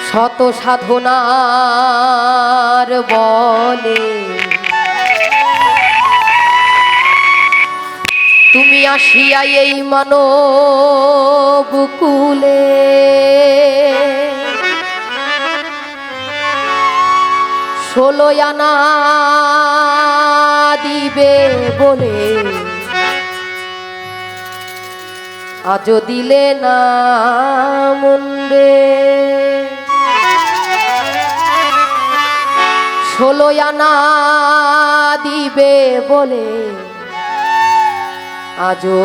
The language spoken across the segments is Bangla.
শত সাধনার বলে তুমি আসিয়া এই মানব কুলে ষোলো আনা দিবে বলে আজও দিলে না মুন্ডে ষোলো আনা দিবে বলে আজও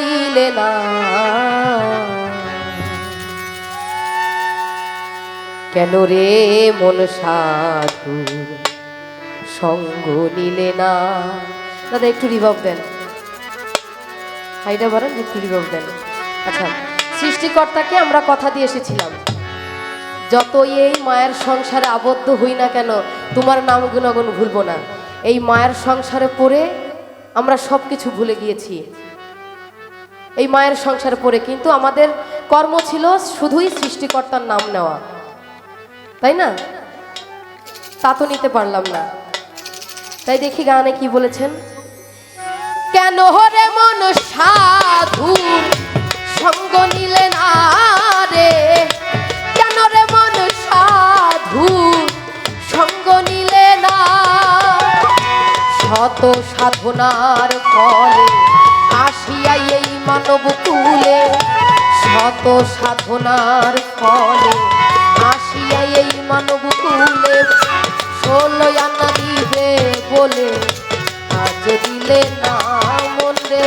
দিলে না কেন রে মন সাধু সঙ্গ নিলে না। দাদা একটু রিভাব দেন, হাইটা বলেন একটু রিভাব দেন। আচ্ছা, সৃষ্টিকর্তাকে আমরা কথা দিয়ে এসেছিলাম যতই এই মায়ের সংসারে আবদ্ধ হই না কেন তোমার নাম গুণাগুণ ভুলবো না। এই মায়ের সংসারে পড়ে আমরা সব কিছু ভুলে গিয়েছি এই মায়ের সংসারে পড়ে, কিন্তু আমাদের কর্ম ছিল শুধুই সৃষ্টিকর্তার নাম নেওয়া, তাই না? তা তো নিতে পারলাম না। তাই দেখি গানে কি বলেছেন, কেন হরে মন সাধু সঙ্গ নিলে না রে, কেন রে মন সাধু সঙ্গ নিলে না, শত সাধনার ফলে আসিয়া এই মানব কুলে, শত সাধনার ফলে আসিয়া এই মানব কুলে ষোলো আনা দিবে বলে আজ দিলে না মনে,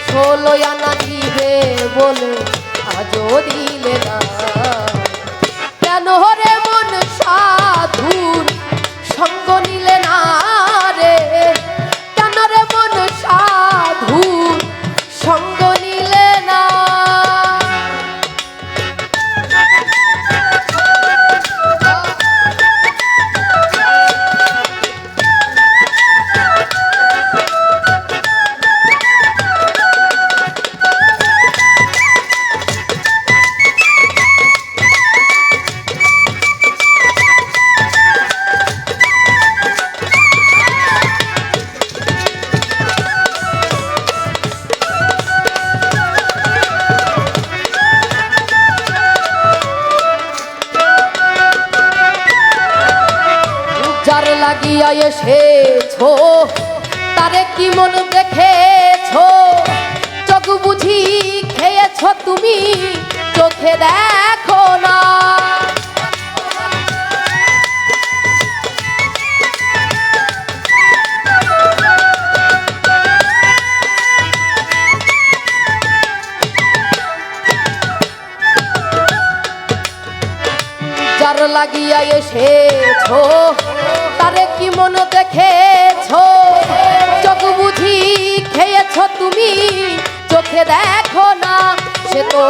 ষোলো আনা দিবে বলে আজও দিলে না, কেন হরে মন সাধুর সঙ্গ নিলে না রে, কেন রে মন সাধুর সঙ্গ নিলে না। যার লাগিয়া এসেছো তারে কি মন দেখেছো, চোখ বুঝি খেয়েছো তুমি চোখে দেখো না, যার লাগিয়া এসেছো তারে কি মন দেখেছো, চোখ বুঝি খেয়েছো তুমি চোখে দেখো না, সে তো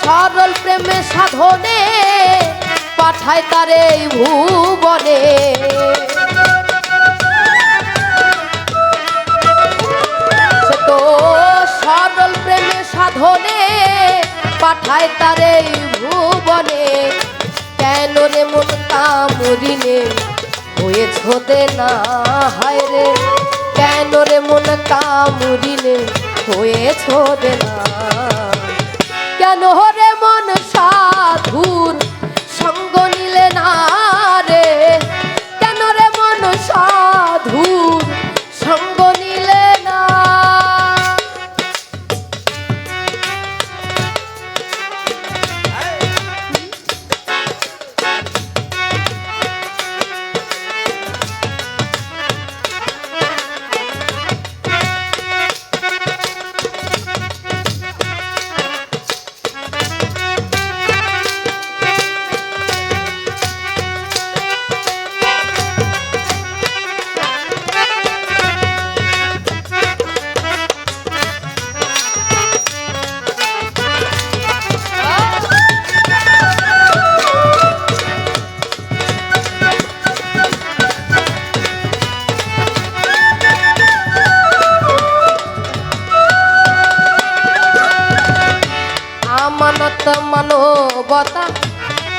সরল প্রেমে সাধনে পাঠায় তারে এই ভুবনে, সে তো সরল প্রেমে সাধনে পাঠায় তারে এই ভুবনে, কেন রে মন কামড়িলে হয়েছ দে না হায় রে, কেন রে মন কামড়িলে হয়েছ দে না, কেন রে মন সাধুর সঙ্গ নিলে না রে, কেন রে মন সাধুর সঙ্গ নিলে না।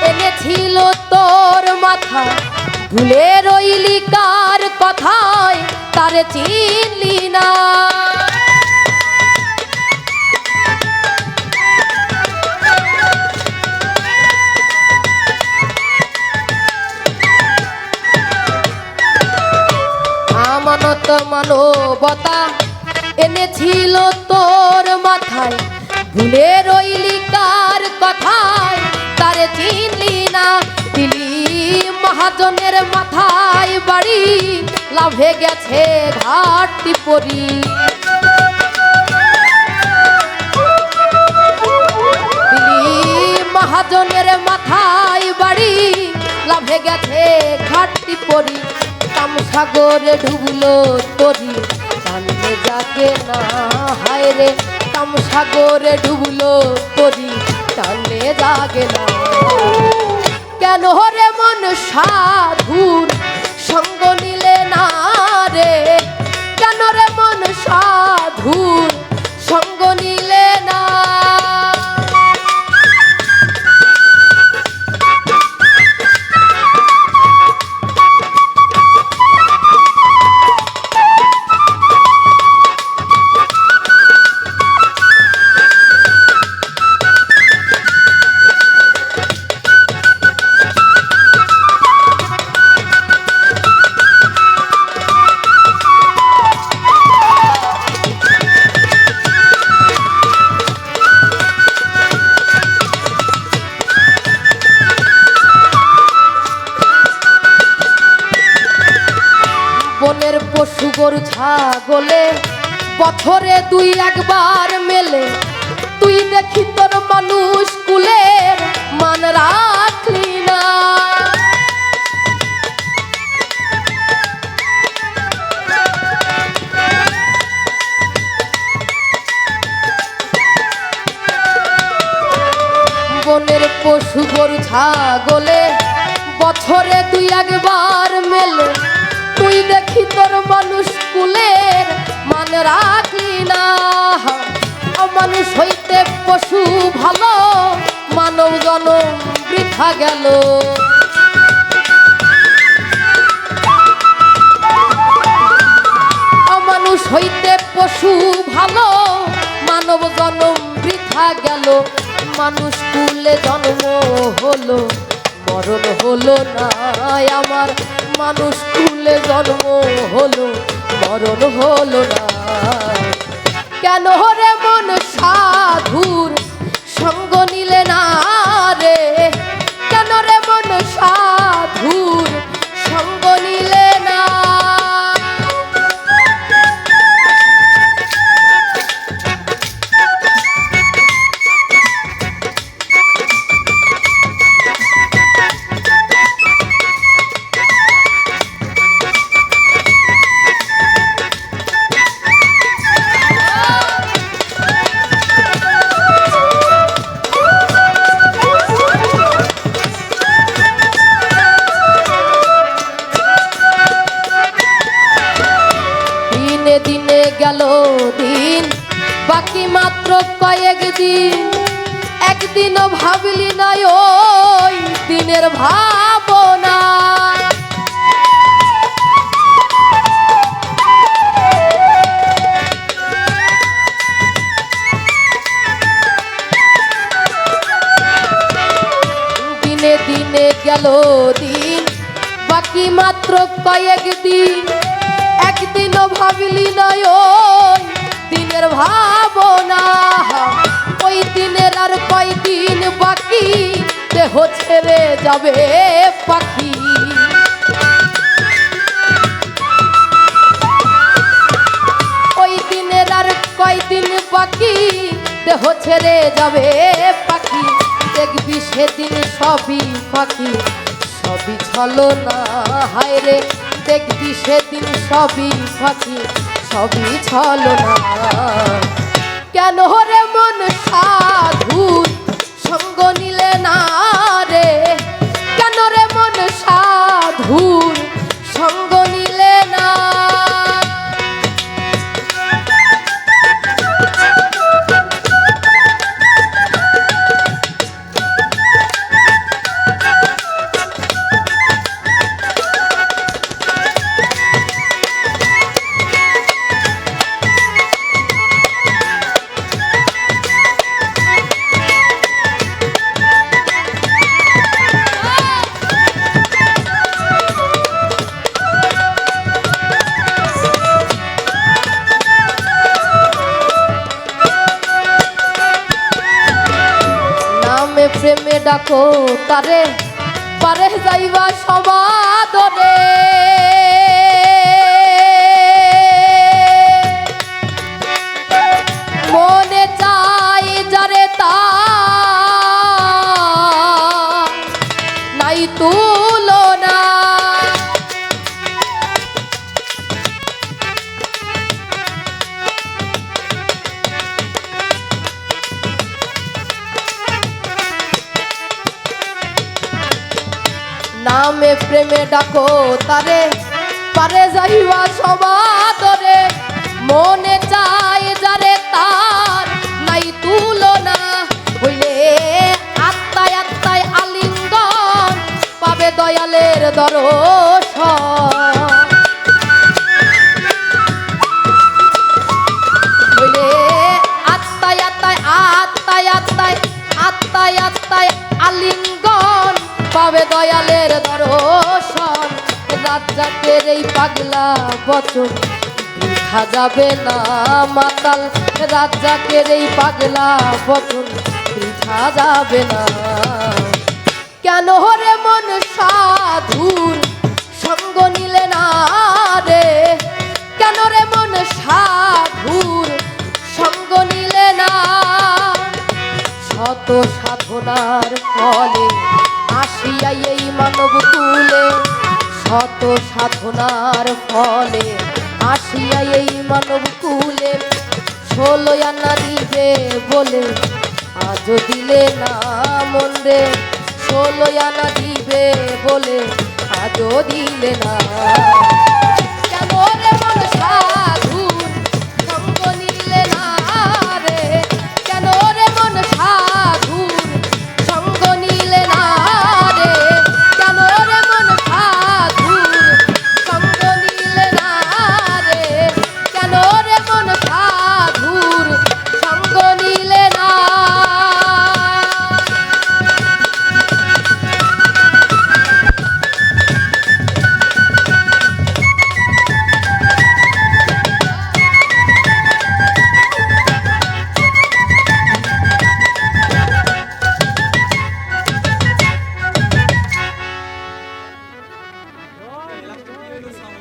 এনেছিল তোর মাথা, ভুলে রইলি কার কথায় তারে চিনলি না। আমানত মানবতা এনেছিল তোর মাথায়, ভুলে রইলি কার কথায় তারে চিনলি না। দিলি মহাজনের মাথায় বাড়ি, লাভে গেছে ঘাটতি পরি। দিলি মহাজনের মাথায় বাড়ি, লাভে গেছে ঘাটতি পরি। কামসাগরে ডুবলো তরি, জানলে যাকে না হায় রে। কামসাগরে ডুবলো তরি, জানলে জাগে না। কেন রে মন সাধুর সঙ্গ নিলে না রে? কেন রে মন সাধুর সঙ্গ নিলে না? বনের পশু গরু ছাগলে বছরে দুই একবার মেলে। তুই দেখি তোর মানুষ কুলের মান রাখলি না। বনের পশু গরু ছাগলে বছরে দুই একবার মেলে। তুই দেখি তোর মানুষ কুলের মান রাখলি না। মানুষ হইতে পশু ভালো, মানব জনম বৃথা গেল। মানুষ হইতে পশু ভালো, মানব জনম বৃথা গেল। মানুষ কুলে জন্ম হলো, মরণ হলো না আমার। মানুষ কুলে জন্ম হলো, মরণ হলো না। কেন রে মন সাধুর সঙ্গ নিলে না রে? কেন রে মন সাধুর সঙ্গ নিলে না? দিনে গেল দিন, বাকি মাত্র কয়েক দিন। একদিনও ভাবলি না ওই দিনের ভাবনা। দিনে দিনে গেল দিন, বাকি মাত্র কয়েক দিন। একদিনও ভাবলি না ওই দিনের ভাবনা। ওই দিনের আর কয়দিন বাকি, দেহ ছেড়ে যাবে পাখি। ওই দিনের আর কয়দিন বাকি, দেহ ছেড়ে যাবে পাখি। দেখবি সেদিন সবই পাখি, সবই ছলনা হায় রে। দেখবি সেদিন সবই ফাঁকি, সবই ছলনা। কেন রে মন সাধুর সঙ্গ নিলে না রে? কেন রে মন সাধুর সঙ্গ নিলে না? ডাকো তারে পারে যাইবা সমাদরে মনে চাই যারে তা নাই তুলনা নামে প্রেমে ডাকো তারে পারে যাইবা সমাদরে মনে চাই যারে তার নাই তুলনা হইলে আত্মায় আত্মায় আলিঙ্গন পাবে দয়ালের দর্শন হইলে আত্মায় আত্মায় আত্মায় আত্মায় আত্মায় আত্মায় আলিঙ্গন পাবে দয়ালের দর্শন রাজ্জাকের এই পাগলা বচন বৃথা যাবে না মাতাল রাজ্জাকের এই পাগলা বচন বৃথা যাবে না কেন রে মন সাধুর সঙ্গ নিলে না রে কেন রে মন সাধুর সঙ্গ নিলে না শত সাধনার ফলে আসিয়া এই মানব কুলে শত সাধনার ফলে আসিয়া এই মানব কুলে 16 আনা দিবে বলে আজও দিলে না মন রে 16 আনা দিবে বলে আজও দিলে না কেন রে মন সাধুর সঙ্গ নিলে না রে কেন রে মন সাধুর সঙ্গ নিলে না রে কেন রে মন সাধুর সঙ্গ নিলে না রে কেন রে মন সাধুর সঙ্গ নিলে না Ela